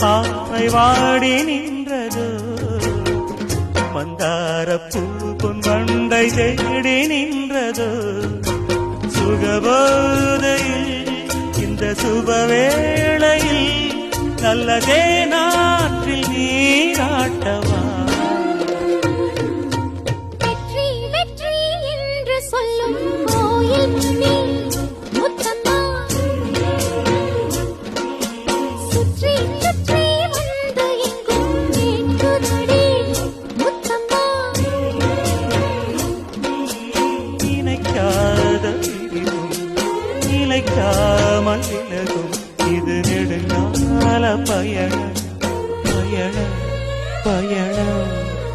பாவை வாடி நின்றது மந்தார பூ பொன்வண்டை தேடி நின்றது சுகபோதையில் இந்த சுபவேளையில் நல்லதே நாற்றில் நீராட்டவா வெற்றி வெற்றி என்று சொல்லும் கோயில் நீ முத்தம்மா சுற்றி சுற்றி வந்து எங்கும் வேண்டுதடி முத்தம்மா நினைக்காத நிலைக்காமல் விலகும் இது நெடுங்கால பயணம் பயணம் பயணம்